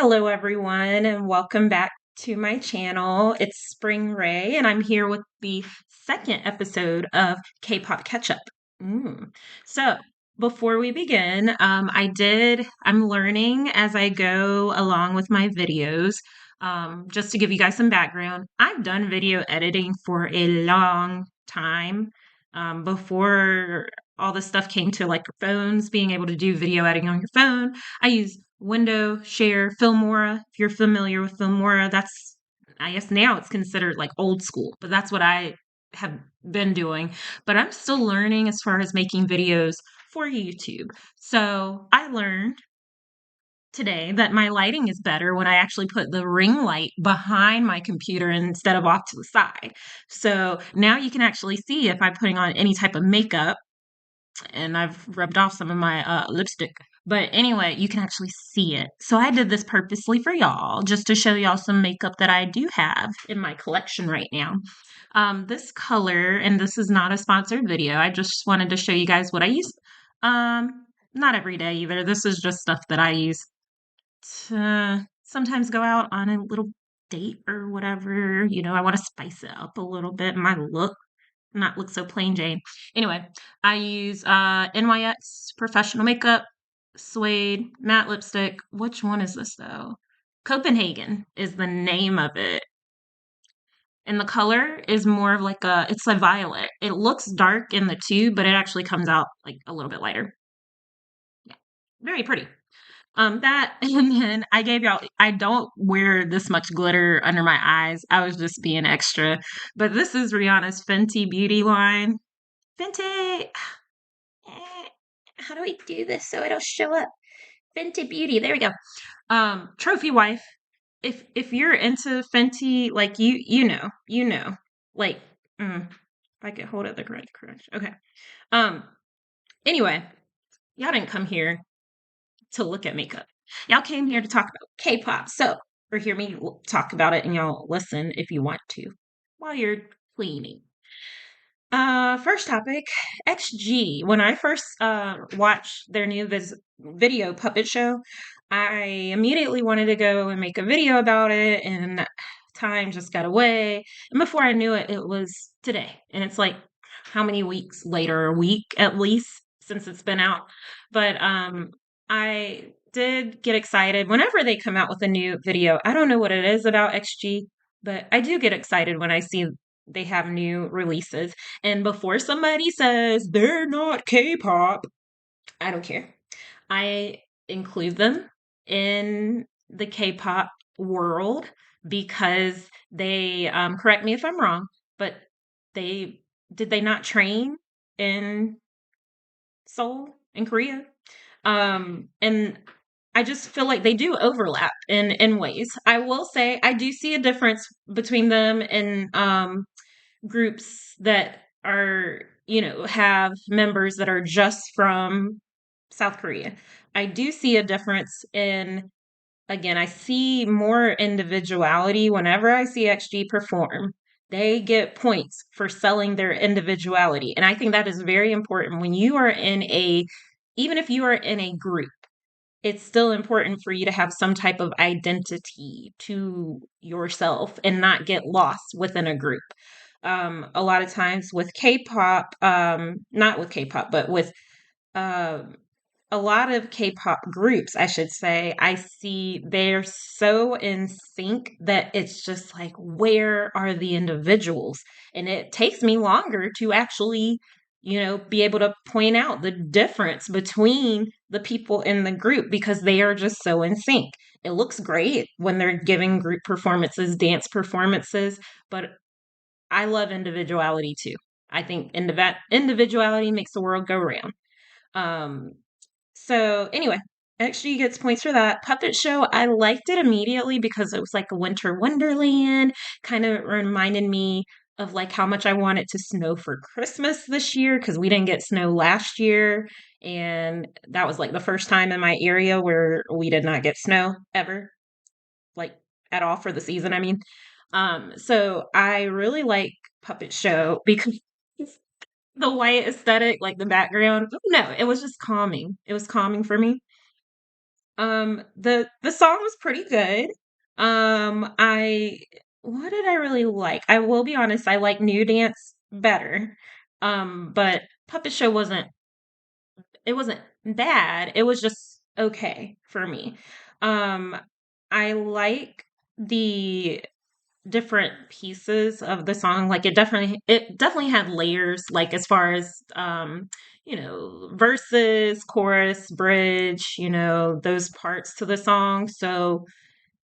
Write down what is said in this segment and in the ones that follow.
Hello, everyone, and welcome back to my channel. It's Spring Ray, and I'm here with the second episode of K-pop Ketchup. So, before we begin, I'm learning as I go along with my videos. Just to give you guys some background, I've done video editing for a long time. Before all this stuff came to like phones, being able to do video editing on your phone, I use Window, Share, Filmora. If you're familiar with Filmora, I guess now it's considered like old school, but that's what I have been doing. But I'm still learning as far as making videos for YouTube. So I learned today that my lighting is better when I actually put the ring light behind my computer instead of off to the side. So now you can actually see if I'm putting on any type of makeup, and I've rubbed off some of my lipstick. But anyway, you can actually see it. So I did this purposely for y'all, just to show y'all some makeup that I do have in my collection right now. This color, and this is not a sponsored video, I just wanted to show you guys what I use. Not every day either. This is just stuff that I use to sometimes go out on a little date or whatever. I want to spice it up a little bit, my look, not look so plain Jane. Anyway, I use NYX Professional Makeup, Suede, Matte Lipstick. Which one is this though? Copenhagen is the name of it. And the color is more of it's a violet. It looks dark in the tube, but it actually comes out like a little bit lighter. Yeah, very pretty. That, and then I don't wear this much glitter under my eyes. I was just being extra. But this is Rihanna's Fenty Beauty line. Fenty! How do we do this so it'll show up? Fenty Beauty, there we go. Trophy wife. If you're into Fenty, like you know. Like, if I could hold it the correct. Okay. Um, anyway, y'all didn't come here to look at makeup. Y'all came here to talk about K-pop. So, or hear me talk about it, and y'all listen if you want to while you're cleaning. First topic, XG. When I first watched their new video puppet show, I immediately wanted to go and make a video about it, and time just got away. And before I knew it, it was today. And it's like how many weeks later, a week at least since it's been out. But I did get excited whenever they come out with a new video. I don't know what it is about XG, but I do get excited when I see they have new releases. And before somebody says they're not K-pop, I don't care. I include them in the K-pop world because they, correct me if I'm wrong, but they not train in Seoul in Korea? And I just feel like they do overlap in ways. I will say I do see a difference between them and groups that are, have members that are just from South Korea. I do see a difference in, again, I see more individuality whenever I see XG perform. They get points for selling their individuality. And I think that is very important when you are even if you are in a group, it's still important for you to have some type of identity to yourself and not get lost within a group. A lot of times with K-pop, not with K-pop, but with um, a lot of K-pop groups, I should say, I see they're so in sync that it's just like, where are the individuals? And it takes me longer to actually, be able to point out the difference between the people in the group because they are just so in sync. It looks great when they're giving group performances, dance performances, but I love individuality too. I think individuality makes the world go round. Um, so anyway, XG gets points for that. Puppet Show, I liked it immediately because it was like a winter wonderland. Kind of reminded me of like how much I want it to snow for Christmas this year because we didn't get snow last year. And that was like the first time in my area where we did not get snow ever, like at all for the season, I mean. So I really like Puppet Show because the white aesthetic, like the background. No, it was just calming. It was calming for me. The song was pretty good. I what did I really like? I will be honest, I like New Dance better. But Puppet Show wasn't bad. It was just okay for me. Um, I like the different pieces of the song. Like it definitely had layers, like as far as verses, chorus, bridge, those parts to the song. So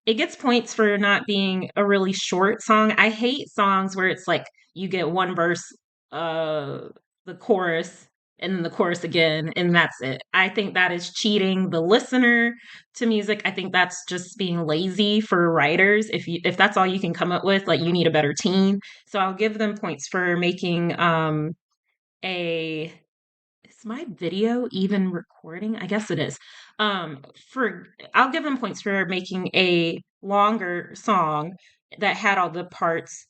it gets points for not being a really short song. I hate songs where it's like you get one verse, uh, the chorus, and then the chorus again, and that's it. I think that is cheating the listener to music. I think that's just being lazy for writers. If that's all you can come up with, like you need a better team. So I'll give them points for making a is my video even recording? I guess it is. For I'll give them points for making a longer song that had all the parts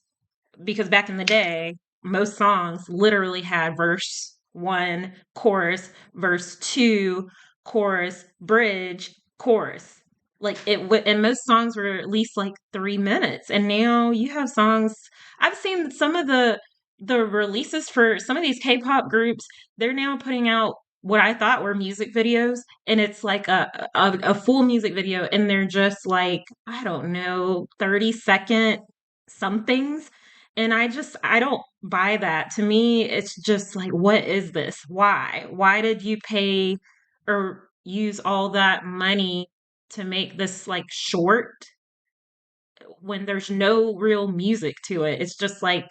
because back in the day, most songs literally had verse one, chorus, verse two, chorus, bridge, chorus. Like and most songs were at least like 3 minutes. And now you have songs. I've seen some of the releases for some of these K-pop groups. They're now putting out what I thought were music videos, and it's like a full music video, and they're just like I don't know, 30-second somethings and I don't buy that. To me, it's just like, what is this? Why? Why did you pay or use all that money to make this like short when there's no real music to it? It's just like,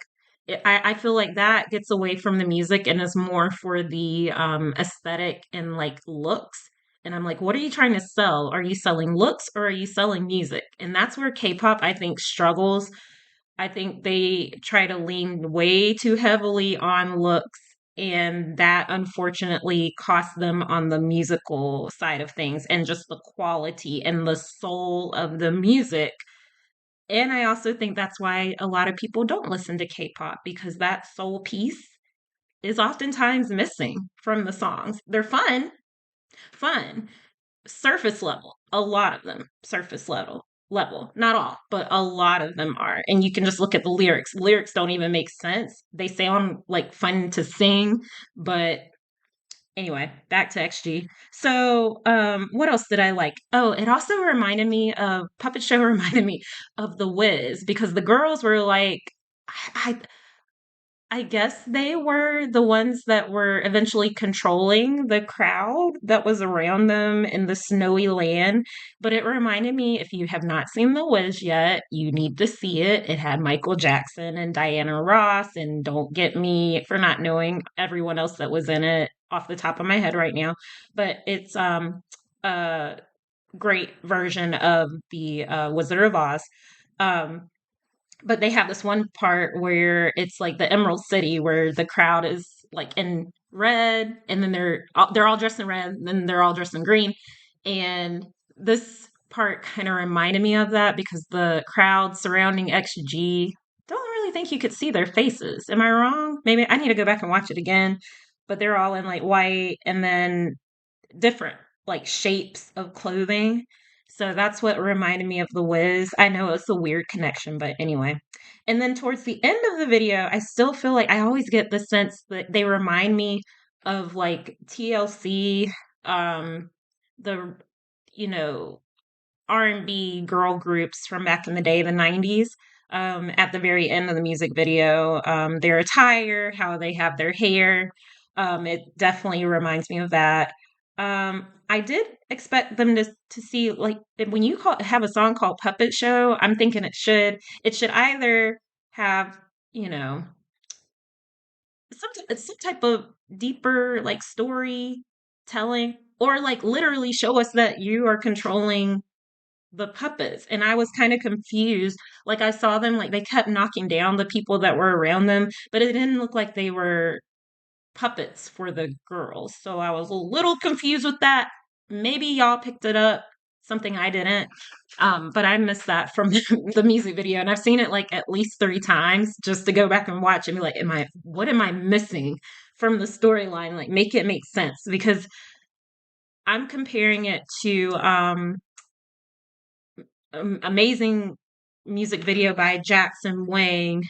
I feel like that gets away from the music and is more for the aesthetic and like looks. And I'm like, what are you trying to sell? Are you selling looks or are you selling music? And that's where K-pop, I think, struggles. I think they try to lean way too heavily on looks, and that unfortunately costs them on the musical side of things and just the quality and the soul of the music. And I also think that's why a lot of people don't listen to K pop because that soul piece is oftentimes missing from the songs. They're fun, surface level. A lot of them surface level. Not all, but a lot of them are. And you can just look at the lyrics. Lyrics don't even make sense. They sound like fun to sing, but anyway, back to XG. So, what else did I like? Oh, it also reminded me of Puppet Show reminded me of The Wiz because the girls were like I, I guess they were the ones that were eventually controlling the crowd that was around them in the snowy land. But it reminded me if you have not seen The Wiz yet, you need to see it. It had Michael Jackson and Diana Ross, and don't get me for not knowing everyone else that was in it off the top of my head right now. But it's a great version of the Wizard of Oz. Um, but they have this one part where it's like the Emerald City where the crowd is like in red and then they're all dressed in red and then they're all dressed in green and this part kind of reminded me of that because the crowd surrounding XG don't really think you could see their faces. Am I wrong? Maybe I need to go back and watch it again, but they're all in like white and then different like shapes of clothing. So that's what reminded me of The Wiz. I know it's a weird connection, but anyway. And then towards the end of the video, I still feel like I always get the sense that they remind me of like TLC, the you know R&B girl groups from back in the day, the 90s. At the very end of the music video, their attire, how they have their hair, it definitely reminds me of that. I did expect them to see like when you have a song called Puppet Show, I'm thinking it should either have, you know, some type of deeper like story telling or like literally show us that you are controlling the puppets. And I was kind of confused. Like I saw them, like they kept knocking down the people that were around them, but it didn't look like they were puppets for the girls. So I was a little confused with that. Maybe y'all picked it up, something I didn't. But I missed that from the music video. And I've seen it like at least 3 times just to go back and watch and be like, what am I missing from the storyline? Like make it make sense because I'm comparing it to amazing music video by Jackson Wang.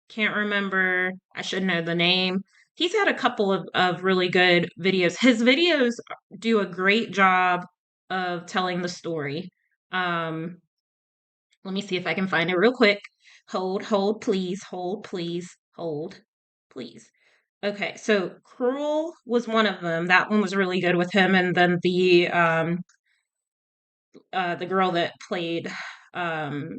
Can't remember. I should know the name. He's had a couple of really good videos. His videos do a great job of telling the story. Um, Let me see if I can find it real quick. Hold, please. Hold, please. Hold, please. Okay, so Cruel was one of them. That one was really good with him, and then the girl that played um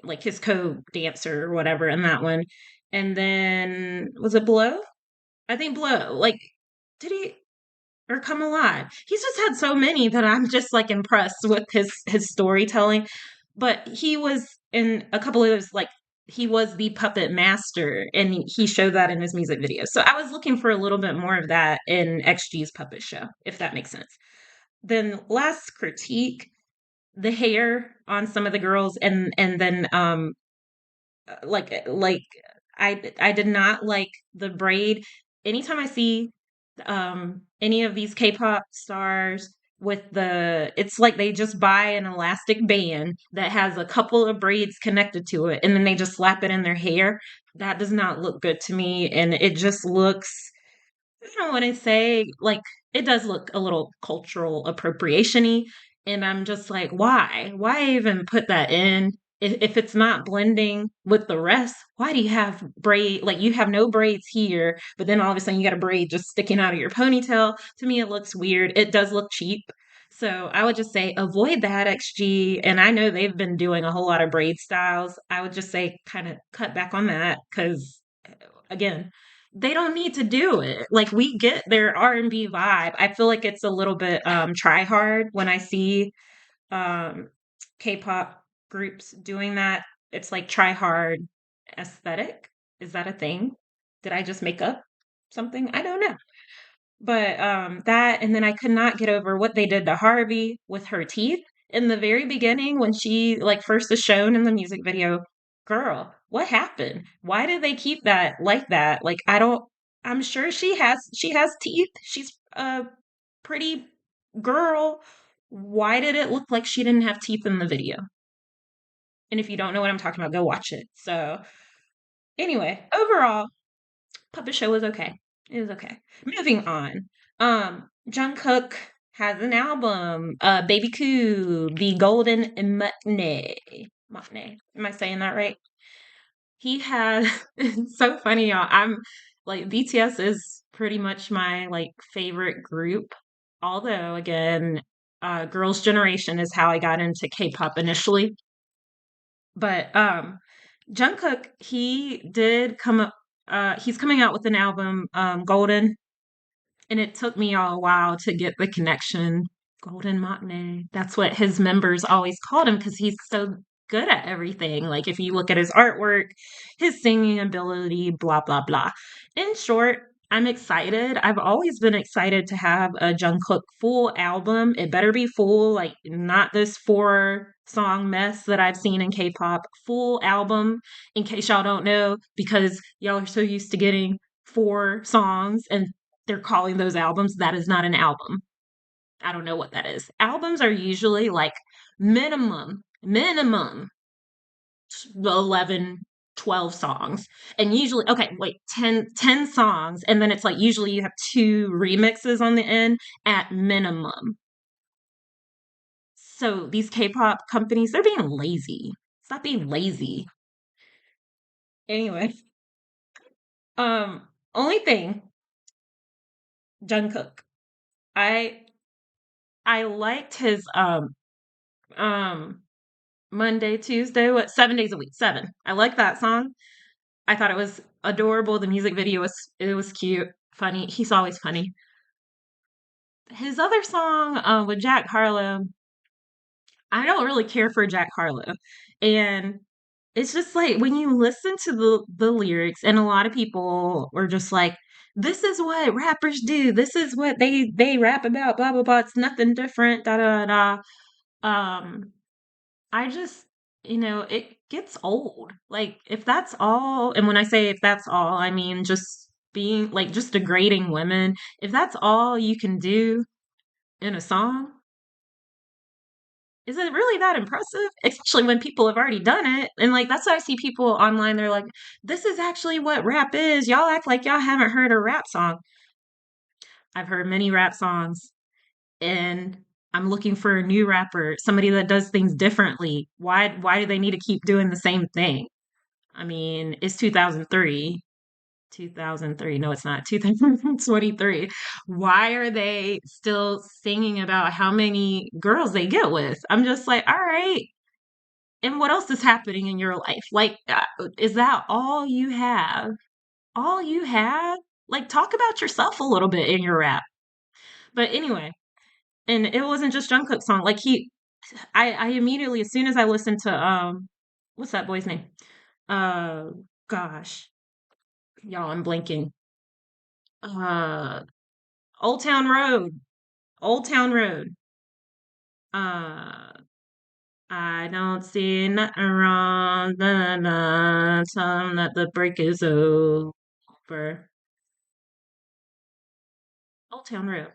like his co-dancer or whatever in that one. And then was it Blow? I think Blow. Like, did he or Come Alive? He's just had so many that I'm just like impressed with his storytelling. But he was in a couple of those, like he was the puppet master, and he showed that in his music videos. So I was looking for a little bit more of that in XG's puppet show, if that makes sense. Then last critique, the hair on some of the girls, and then like I did not like the braid. Anytime I see any of these K-pop stars with it's like they just buy an elastic band that has a couple of braids connected to it, and then they just slap it in their hair. That does not look good to me, and it just looks, I don't want to say, like, it does look a little cultural appropriation-y, and I'm just like, why? Why even put that in? If it's not blending with the rest, why do you have braid? Like, you have no braids here, but then all of a sudden you got a braid just sticking out of your ponytail. To me, it looks weird. It does look cheap. So I would just say avoid that, XG. And I know they've been doing a whole lot of braid styles. I would just say kind of cut back on that because, again, they don't need to do it. Like, we get their R&B vibe. I feel like it's a little bit try hard when I see um K-pop groups doing that. It's like try hard aesthetic. Is that a thing? Did I just make up something? I don't know. But that, and then I could not get over what they did to Harvey with her teeth in the very beginning when she like first is shown in the music video. Girl, what happened? Why did they keep that like that? Like, I don't, I'm sure she has teeth. She's a pretty girl. Why did it look like she didn't have teeth in the video? And if you don't know what I'm talking about, go watch it. So anyway, overall, Puppet Show was okay. It was okay. Moving on. Jungkook has an album, Baby Coo, The Golden Matinee. Matinee. Am I saying that right? He had, it's so funny, y'all. I'm like, BTS is pretty much my like favorite group. Although, again, Girls' Generation is how I got into K-pop initially. But Jungkook, he did come up. He's coming out with an album, Golden, and it took me a while to get the connection. Golden Matinee. That's what his members always called him because he's so good at everything. Like, if you look at his artwork, his singing ability, blah, blah, blah. In short, I'm excited. I've always been excited to have a Jungkook full album. It better be full, like not this 4 song mess that I've seen in K-pop. Full album, in case y'all don't know, because y'all are so used to getting 4 songs and they're calling those albums. That is not an album. I don't know what that is. Albums are usually like minimum 11, 12 songs. And usually, okay, wait, 10 songs. And then it's like usually you have 2 remixes on the end at minimum. So these K-pop companies, they're being lazy. Stop being lazy. Anyway, only thing, Jungkook. I I liked his um Monday, Tuesday, what, 7 days a week, seven. I like that song. I thought it was adorable. The music video was cute, funny. He's always funny. His other song with Jack Harlow, I don't really care for Jack Harlow. And it's just like when you listen to the lyrics, and a lot of people were just like, this is what rappers do. This is what they rap about, blah blah blah. It's nothing different, da da da. Um I just, it gets old. Like, if that's all, and when I say if that's all, I mean just being like just degrading women. If that's all you can do, in a song. Is it really that impressive? Especially when people have already done it. And like that's why I see people online, they're like, this is actually what rap is. Y'all act like y'all haven't heard a rap song. I've heard many rap songs and I'm looking for a new rapper, somebody that does things differently. Why do they need to keep doing the same thing? I mean, it's 2003. 2003. No, it's not. 2023. Why are they still singing about how many girls they get with? I'm just like, all right. And what else is happening in your life? Like, is that all you have? All you have? Like, talk about yourself a little bit in your rap. But anyway, and it wasn't just Jungkook's song. Like I immediately, as soon as I listened to what's that boy's name? Uh, gosh, y'all, I'm blanking. Uh, Old Town Road. Old Town Road. Uh, I don't see nothing wrong. Da, da, da, tell 'em that the break is over. Old Town Road.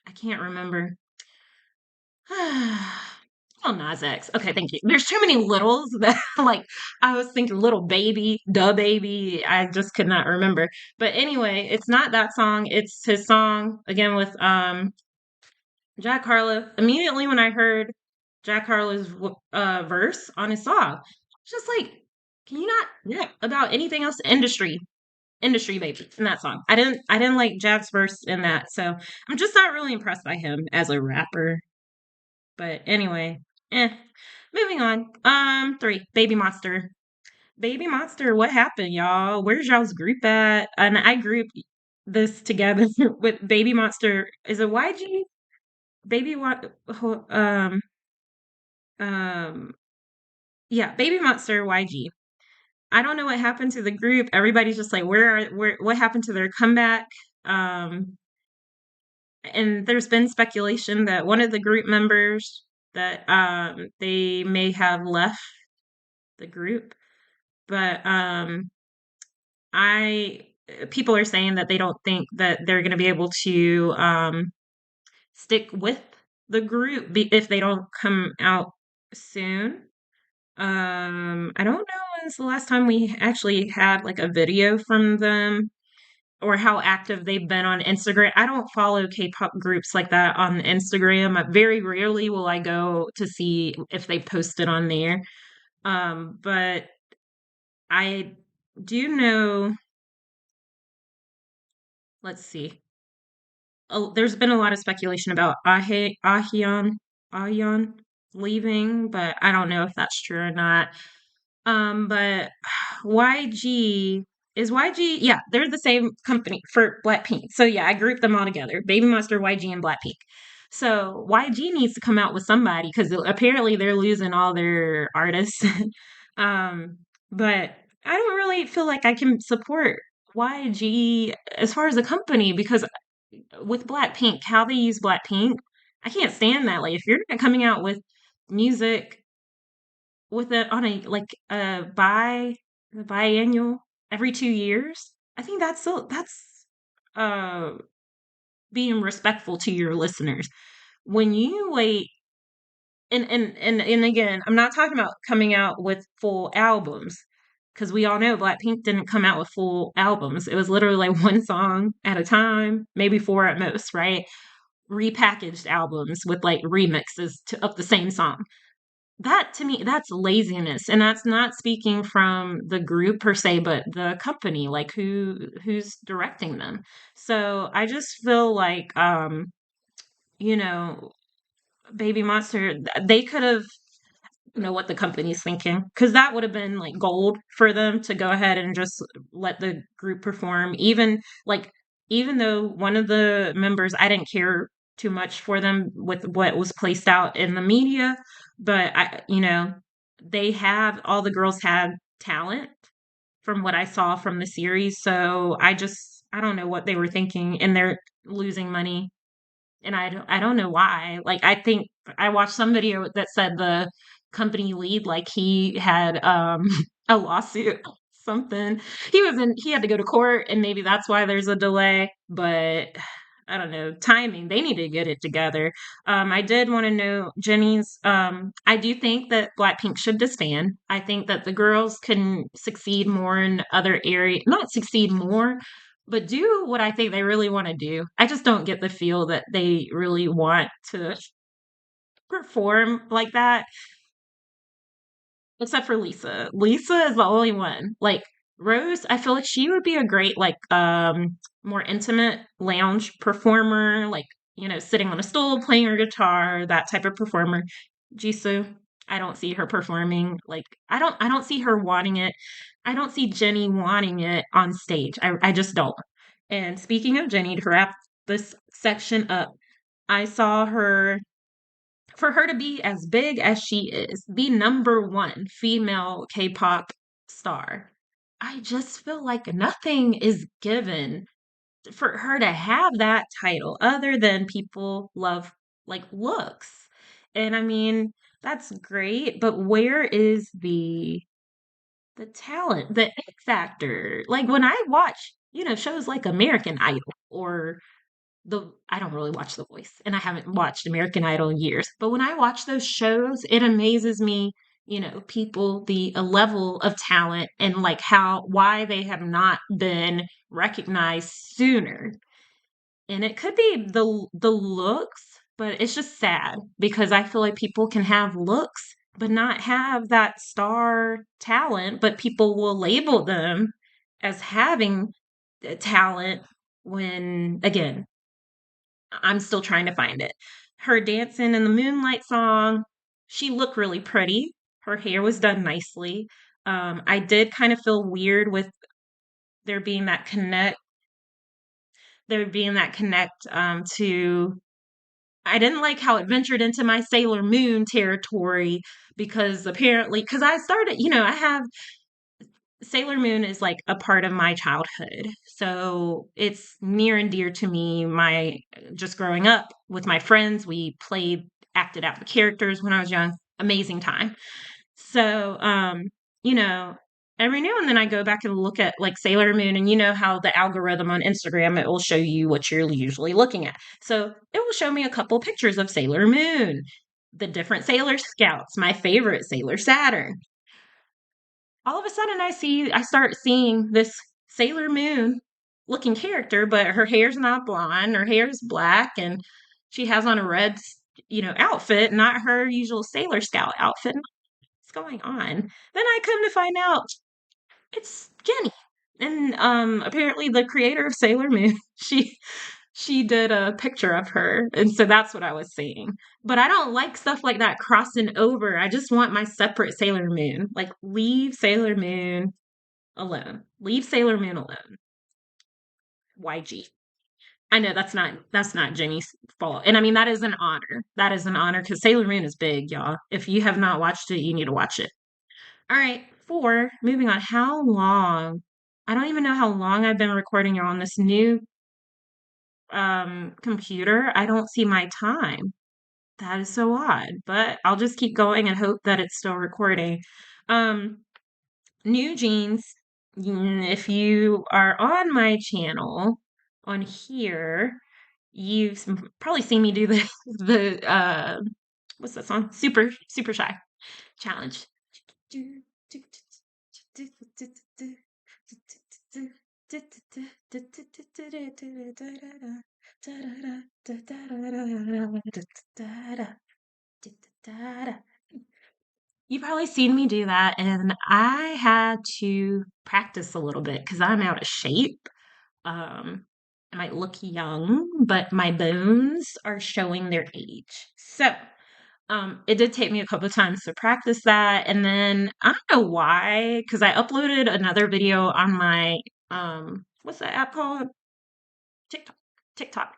I can't remember. Oh, Nas X. Okay, thank you. There's too many littles that like I was thinking little baby, duh baby. I just could not remember. But anyway, it's not that song. It's his song again with Jack Harlow. Immediately when I heard Jack Harlow's verse on his song, it's just like, can you not rap about anything else? Industry baby in that song. I didn't like Jack's verse in that, so I'm just not really impressed by him as a rapper. But anyway, eh. Moving on. Three, Baby Monster. Baby Monster, what happened, y'all? Where's y'all's group at? And I grouped this together with Baby Monster. Is it YG? Baby what um yeah, Baby Monster YG. I don't know what happened to the group. Everybody's just like, where what happened to their comeback? Um and there's been speculation that one of the group members that they may have left the group. But I people are saying that they don't think that they're going to be able to stick with the group if they don't come out soon. I don't know when's the last time we actually had like a video from them or how active they've been on Instagram. I don't follow K-pop groups like that on Instagram. Very rarely will I go to see if they posted on there. But I do know, let's see. Oh, there's been a lot of speculation about Ahyeon leaving, but I don't know if that's true or not. But YG is YG. Yeah, they're the same company for Blackpink. So yeah, I grouped them all together: Baby Monster, YG, and Blackpink. So YG needs to come out with somebody because apparently they're losing all their artists. um, but I don't really feel like I can support YG as far as a company because with Blackpink, how they use Blackpink, I can't stand that. Like if you're coming out with music with a on a like a biannual every 2 years, I think that's uh being respectful to your listeners. When you wait and again, I'm not talking about coming out with full albums because we all know Blackpink didn't come out with full albums. It was literally like one song at a time, maybe four at most, right? Repackaged albums with like of the same song. That to me, that's laziness. And that's not speaking from the group per se, but the company, like who's directing them. So I just feel like you know, Baby Monster, they could have know what the company's thinking because that would have been like gold for them to go ahead and just let the group perform even though one of the members I didn't care too much for them with what was placed out in the media, but they have all the girls had talent from what I saw from the series, so I don't know what they were thinking, and they're losing money and I don't know why. Like I think I watched some video that said the company lead like he had a lawsuit something. He had to go to court and maybe that's why there's a delay, but I don't know, timing. They need to get it together. I did want to know Jenny's. I do think that Blackpink should disband. I think that the girls can succeed more in other areas, not succeed more, but do what I think they really want to do. I just don't get the feel that they really want to perform like that. Except for Lisa. Lisa is the only one. Like Rose, I feel like she would be a great like more intimate lounge performer, like, sitting on a stool playing her guitar, that type of performer. Jisoo, I don't see her performing like I don't see her wanting it. I don't see Jenny wanting it on stage. I just don't. And speaking of Jenny, to wrap this section up, I saw her for her to be as big as she is, the number one female K-pop star. I just feel like nothing is given for her to have that title other than people love like looks. And I mean, that's great, but where is the talent, the X factor? Like when I watch, shows like American Idol or the I don't really watch The Voice, and I haven't watched American Idol in years. But when I watch those shows, it amazes me, people the a level of talent and like how why they have not been recognized sooner. And it could be the looks, but it's just sad because I feel like people can have looks but not have that star talent, but people will label them as having talent when again I'm still trying to find it. Her dancing in the Moonlight song, she looked really pretty. Her hair was done nicely. I did kind of feel weird with there being that connect, there being that connect to. I didn't like how it ventured into my Sailor Moon territory because apparently, because I started, I have Sailor Moon is like a part of my childhood. So it's near and dear to me. My just growing up with my friends, we played, acted out the characters when I was young. Amazing time. So, you know, every now and then I go back and look at like Sailor Moon, and you know how the algorithm on Instagram it will show you what you're usually looking at. So it will show me a couple pictures of Sailor Moon, the different Sailor Scouts, my favorite Sailor Saturn. All of a sudden I start seeing this Sailor Moon looking character, but her hair's not blonde, her hair's black, and she has on a red, outfit, not her usual Sailor Scout outfit. What's going on? Then I come to find out it's Jenny. And apparently the creator of Sailor Moon, she did a picture of her. And so that's what I was seeing. But I don't like stuff like that crossing over. I just want my separate Sailor Moon. Like leave Sailor Moon alone. Leave Sailor Moon alone. YG. I know that's not Jenny's fault. And I mean that is an honor. That is an honor because Sailor Moon is big, y'all. If you have not watched it, you need to watch it. All right, four, moving on. How long? I don't even know how long I've been recording you on this new computer. I don't see my time. That is so odd, but I'll just keep going and hope that it's still recording. Um, New Jeans, if you are on my channel on here, you've probably seen me do the the what's that song? Super Shy challenge. You've probably seen me do that, and I had to practice a little bit because I'm out of shape. I might look young, but my bones are showing their age. So, it did take me a couple of times to practice that, and then I don't know why, because I uploaded another video on my what's that app called? TikTok. TikTok.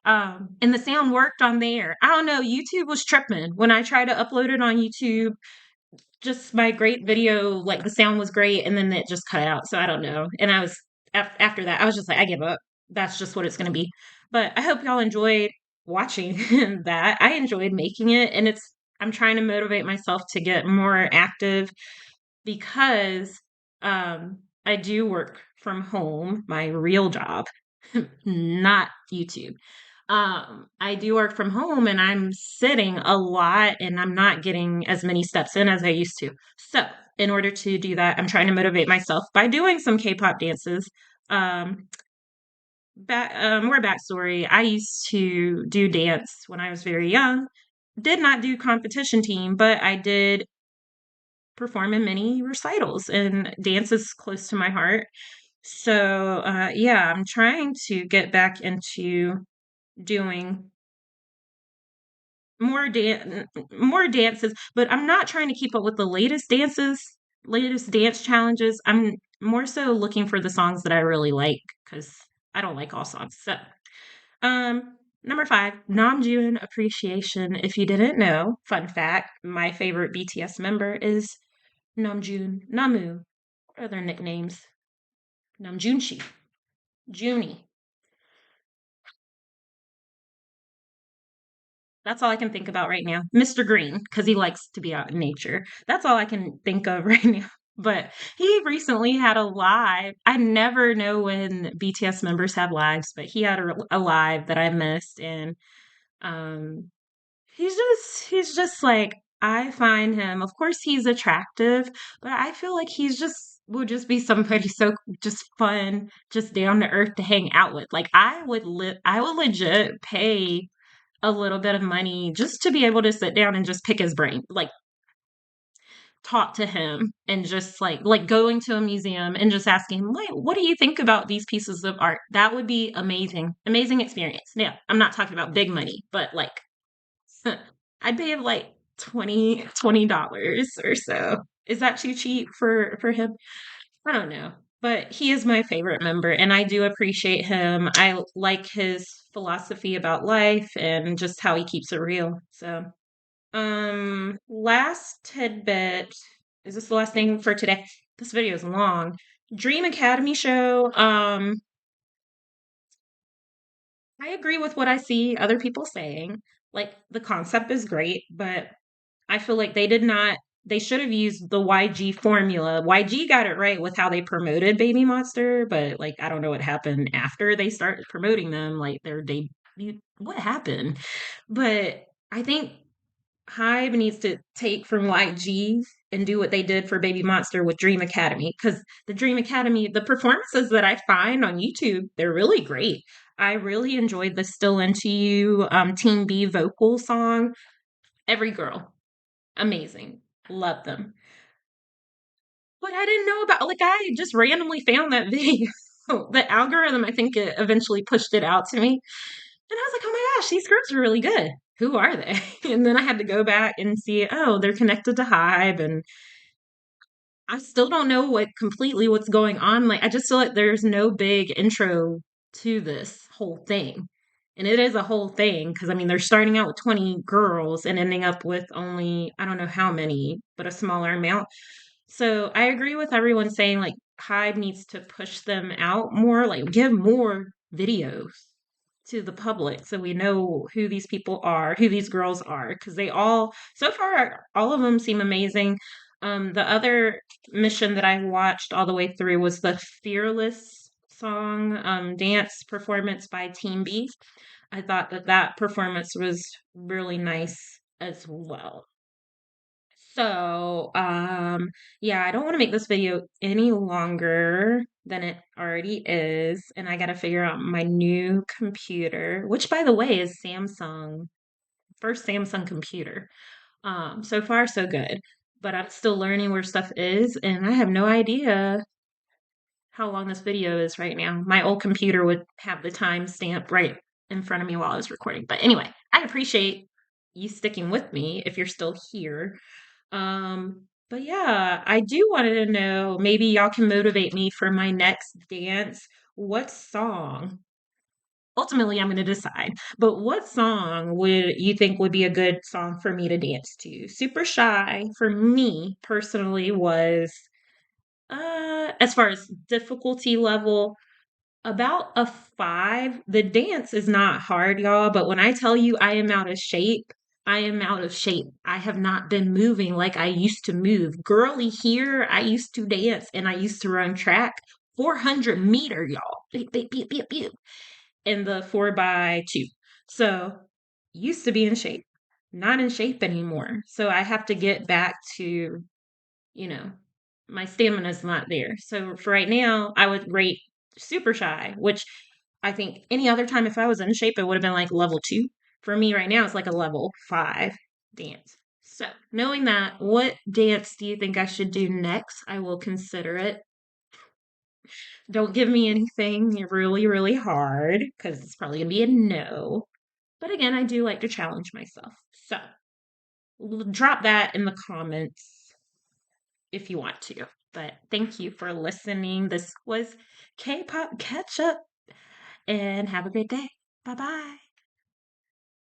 And the sound worked on there. I don't know. YouTube was tripping when I tried to upload it on YouTube. Just my great video, like the sound was great, and then it just cut out. So I don't know. And I was after that, I was just like, I give up. That's just what it's going to be. But I hope y'all enjoyed watching that. I enjoyed making it, and I'm trying to motivate myself to get more active because I do work from home, my real job. not YouTube. I do work from home and I'm sitting a lot and I'm not getting as many steps in as I used to. So, in order to do that, I'm trying to motivate myself by doing some K-pop dances. Um, more backstory. I used to do dance when I was very young. Did not do competition team, but I did perform in many recitals, and dance is close to my heart. So, yeah, I'm trying to get back into doing more dances, but I'm not trying to keep up with the latest dance challenges. I'm more so looking for the songs that I really like because I don't like all songs. So, number five, Namjoon appreciation. If you didn't know, fun fact, my favorite BTS member is Namjoon, Namu, what are their nicknames? Namjoonshi, Junie. That's all I can think about right now. Mr. Green, because he likes to be out in nature. That's all I can think of right now. But he recently had a live. I never know when BTS members have lives, but he had a live that I missed, and um, he's just like, I find him. Of course, he's attractive, but I feel like he's just would just be somebody so just fun, just down to earth to hang out with. Like I would legit pay a little bit of money just to be able to sit down and just pick his brain, like talk to him and just like going to a museum and just asking him, like, what do you think about these pieces of art? That would be amazing. Amazing experience. Yeah, I'm not talking about big money, but like I'd pay him like $20 or so. Is that too cheap for him? I don't know. But he is my favorite member and I do appreciate him. I like his philosophy about life and just how he keeps it real. So, last tidbit. Is this the last thing for today? This video is long. Dream Academy show. I agree with what I see other people saying. Like the concept is great, but I feel like they should have used the YG formula. YG got it right with how they promoted Baby Monster, but like I don't know what happened after they started promoting them, like their debut. What happened? But I think Hybe needs to take from YG and do what they did for Baby Monster with Dream Academy. Because the Dream Academy, the performances that I find on YouTube, they're really great. I really enjoyed the Still Into You Team B vocal song. Every girl, amazing. Love them. But I didn't know about, like, I just randomly found that video. The algorithm, I think it eventually pushed it out to me. And I was like, oh my gosh, these girls are really good. Who are they? And then I had to go back and see, oh, they're connected to Hive. And I still don't know what's going on. Like, I just feel like there's no big intro to this whole thing. And it is a whole thing because I mean, they're starting out with 20 girls and ending up with only, I don't know how many, but a smaller amount. So I agree with everyone saying like Hive needs to push them out more, like give more videos to the public so we know who these people are, who these girls are, because they all, so far, all of them seem amazing. The other mission that I watched all the way through was the Fearless song dance performance by Team B. I thought that performance was really nice as well. So, yeah, I don't want to make this video any longer than it already is, and I got to figure out my new computer, which by the way is Samsung, first Samsung computer. So far so good, but I'm still learning where stuff is, and I have no idea how long this video is right now. My old computer would have the timestamp right in front of me while I was recording. But anyway, I appreciate you sticking with me if you're still here. But yeah, I do want to know, maybe y'all can motivate me for my next dance. What song? Ultimately, I'm going to decide. But what song would you think would be a good song for me to dance to? Super Shy for me personally was as far as difficulty level, about a five. The dance is not hard, y'all, but when I tell you I am out of shape, I am out of shape. I have not been moving like I used to move. Girly here, I used to dance and I used to run track 400-meter, y'all. Beep, beep, beep, beep, beep, in the 4x2. So used to be in shape, not in shape anymore. So I have to get back to, you know, my stamina's not there. So for right now, I would rate super shy, which I think any other time if I was in shape, it would have been like level 2. For me right now, it's like a level 5 dance. So knowing that, what dance do you think I should do next? I will consider it. Don't give me anything really, really hard because it's probably going to be a no. But again, I do like to challenge myself. So drop that in the comments if you want to. But thank you for listening. This was K pop Ketchup, and have a great day. Bye bye.